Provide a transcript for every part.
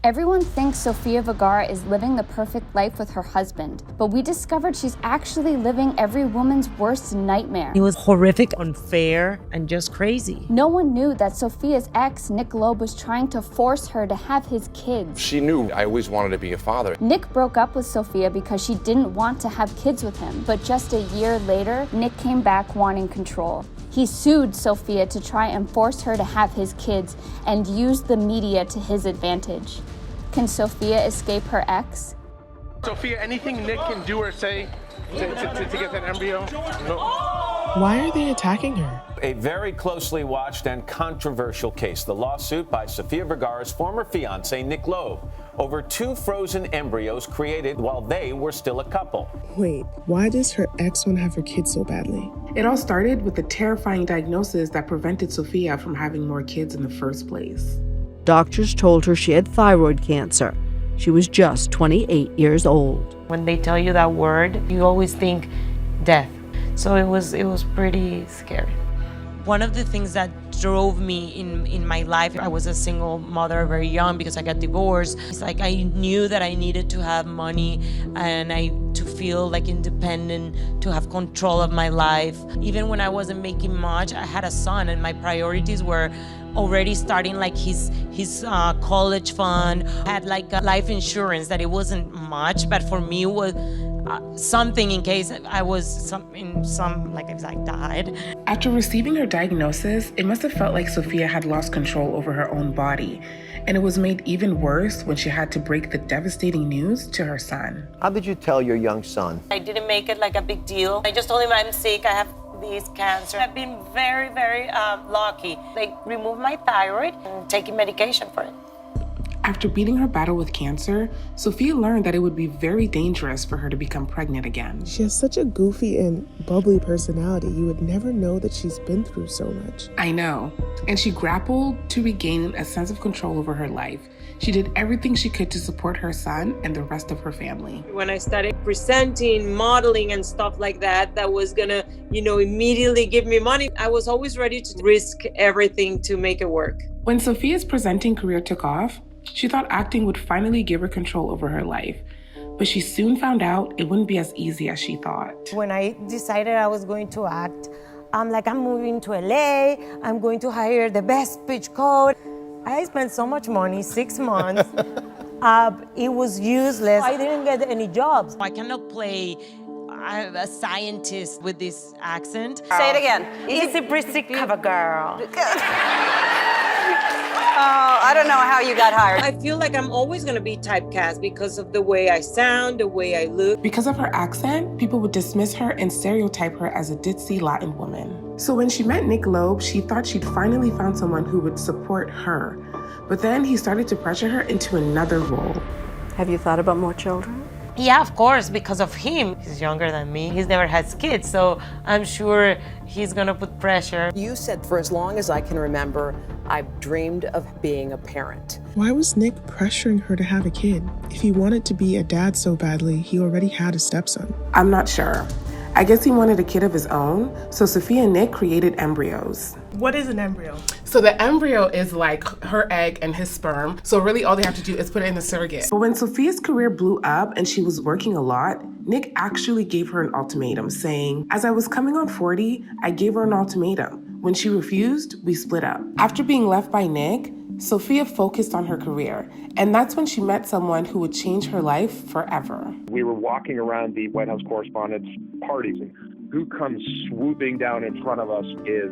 Everyone thinks Sofia Vergara is living the perfect life with her husband, but we discovered she's actually living every woman's worst nightmare. He was horrific, unfair, and just crazy. No one knew that Sofia's ex, Nick Loeb, was trying to force her to have his kids. She knew I always wanted to be a father. Nick broke up with Sofia because she didn't want to have kids with him, but just a year later, Nick came back wanting control. He sued Sofia to try and force her to have his kids and used the media to his advantage. Can Sofia escape her ex? Sofia, anything Nick can do or say to get that embryo? No. Why are they attacking her? A very closely watched and controversial case, the lawsuit by Sofia Vergara's former fiancé, Nick Loeb, over 2 frozen embryos created while they were still a couple. Wait, why does her ex want to have her kids so badly? It all started with the terrifying diagnosis that prevented Sofia from having more kids in the first place. Doctors told her she had thyroid cancer. She was just 28 years old. When they tell you that word, you always think death. So it was pretty scary. One of the things that drove me in my life, I was a single mother very young because I got divorced. It's like I knew that I needed to have money and to feel like independent, to have control of my life. Even when I wasn't making much, I had a son and my priorities were already starting like his college fund. I had like a life insurance that it wasn't much, but for me it was something in case I was if I died. After receiving her diagnosis, it must have felt like Sofia had lost control over her own body, and it was made even worse when she had to break the devastating news to her son. How did you tell your young son? I didn't make it like a big deal. I just told him I'm sick, I have this cancer. I've been very, very lucky. They removed my thyroid and taking medication for it. After beating her battle with cancer, Sofia learned that it would be very dangerous for her to become pregnant again. She has such a goofy and bubbly personality. You would never know that she's been through so much. I know. And she grappled to regain a sense of control over her life. She did everything she could to support her son and the rest of her family. When I started presenting, modeling and stuff like that, that was gonna, immediately give me money, I was always ready to risk everything to make it work. When Sofia's presenting career took off, she thought acting would finally give her control over her life. But she soon found out it wouldn't be as easy as she thought. When I decided I was going to act, I'm moving to LA, I'm going to hire the best speech coach. I spent so much money, 6 months. It was useless. I didn't get any jobs. I cannot play a scientist with this accent. Say it again. Easy breezy cover girl. Oh, I don't know how you got hired. I feel like I'm always going to be typecast because of the way I sound, the way I look. Because of her accent, people would dismiss her and stereotype her as a ditzy Latin woman. So when she met Nick Loeb, she thought she'd finally found someone who would support her. But then he started to pressure her into another role. Have you thought about more children? Yeah, of course, because of him. He's younger than me. He's never had kids, so I'm sure he's gonna put pressure. You said for as long as I can remember, I've dreamed of being a parent. Why was Nick pressuring her to have a kid? If he wanted to be a dad so badly, he already had a stepson. I'm not sure. I guess he wanted a kid of his own, so Sofia and Nick created embryos. What is an embryo? So the embryo is like her egg and his sperm. So really all they have to do is put it in a surrogate. But when Sofia's career blew up and she was working a lot, Nick actually gave her an ultimatum saying, as I was coming on 40, I gave her an ultimatum. When she refused, we split up. After being left by Nick, Sofia focused on her career, and that's when she met someone who would change her life forever. We were walking around the White House Correspondents' parties, and who comes swooping down in front of us is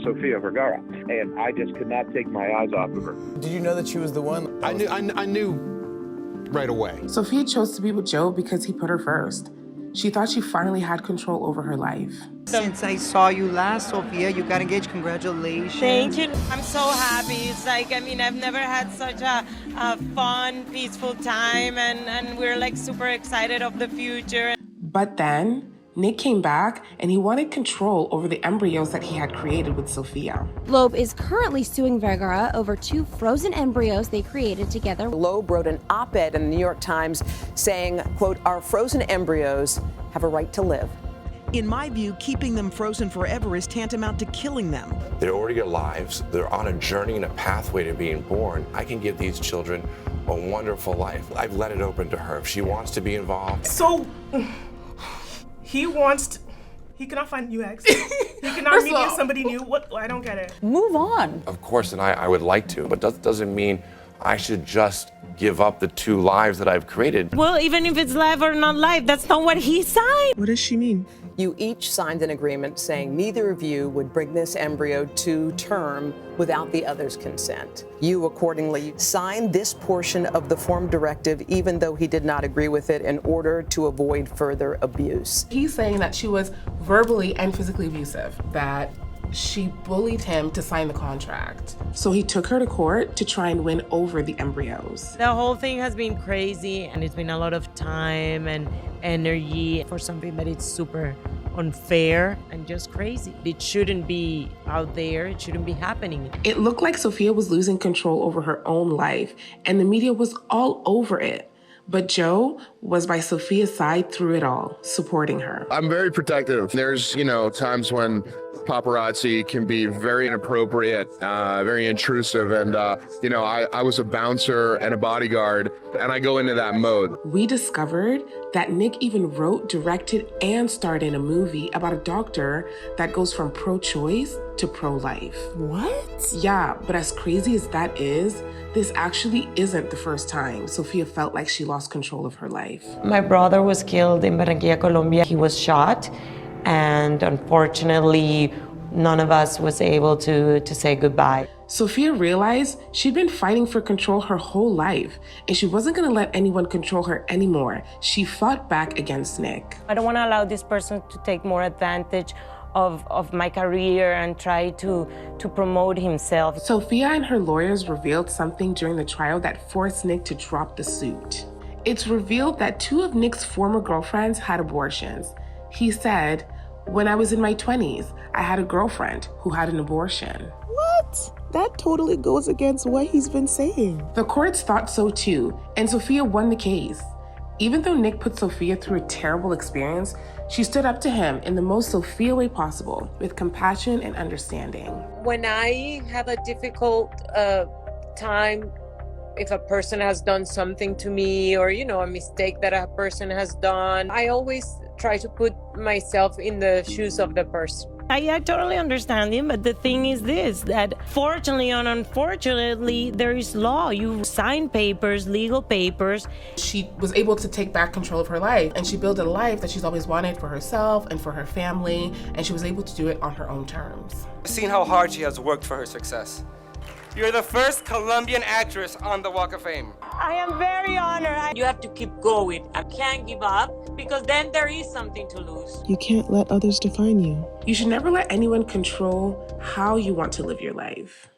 Sofia Vergara, and I just could not take my eyes off of her. Did you know that she was the one? I knew right away. Sofia chose to be with Joe because he put her first. She thought she finally had control over her life. Since I saw you last, Sofia, you got engaged. Congratulations. Thank you. I'm so happy. It's like, I've never had such a fun, peaceful time, and we're like super excited of the future. But then Nick came back and he wanted control over the embryos that he had created with Sofia. Loeb is currently suing Vergara over 2 frozen embryos they created together. Loeb wrote an op-ed in the New York Times saying, quote, our frozen embryos have a right to live. In my view, keeping them frozen forever is tantamount to killing them. They're already alive. They're on a journey and a pathway to being born. I can give these children a wonderful life. I've let it open to her. If she wants to be involved. So, he cannot find new ex. He cannot meet somebody new. What? I don't get it. Move on. Of course, and I would like to, but that doesn't mean I should just give up the 2 lives that I've created. Well, even if it's live or not live, that's not what he signed. What does she mean? You each signed an agreement saying neither of you would bring this embryo to term without the other's consent. You accordingly signed this portion of the form directive even though he did not agree with it in order to avoid further abuse. He's saying that she was verbally and physically abusive, that she bullied him to sign the contract. So he took her to court to try and win over the embryos. The whole thing has been crazy, and it's been a lot of time and energy for something that is super unfair and just crazy. It shouldn't be out there. It shouldn't be happening. It looked like Sofia was losing control over her own life, and the media was all over it. But Joe was by Sofia's side through it all, supporting her. I'm very protective. There's, times when paparazzi can be very inappropriate, very intrusive. And, I was a bouncer and a bodyguard, and I go into that mode. We discovered that Nick even wrote, directed, and starred in a movie about a doctor that goes from pro-choice to pro-life. What? Yeah, but as crazy as that is, this actually isn't the first time Sofia felt like she lost control of her life. My brother was killed in Barranquilla, Colombia. He was shot, and unfortunately, none of us was able to say goodbye. Sofia realized she'd been fighting for control her whole life, and she wasn't gonna let anyone control her anymore. She fought back against Nick. I don't want to allow this person to take more advantage of my career and try to promote himself. Sofia and her lawyers revealed something during the trial that forced Nick to drop the suit. It's revealed that 2 of Nick's former girlfriends had abortions. He said, "When I was in my 20s, I had a girlfriend who had an abortion." What? That totally goes against what he's been saying. The courts thought so too, and Sofia won the case. Even though Nick put Sofia through a terrible experience, she stood up to him in the most Sofia way possible, with compassion and understanding. When I have a difficult time, if a person has done something to me or, a mistake that a person has done, I always try to put myself in the shoes of the person. I totally understand him, but the thing is this, that fortunately and unfortunately, there is law. You sign papers, legal papers. She was able to take back control of her life, and she built a life that she's always wanted for herself and for her family, and she was able to do it on her own terms. I've seen how hard she has worked for her success. You're the first Colombian actress on the Walk of Fame. I am very honored. You have to keep going. I can't give up because then there is something to lose. You can't let others define you. You should never let anyone control how you want to live your life.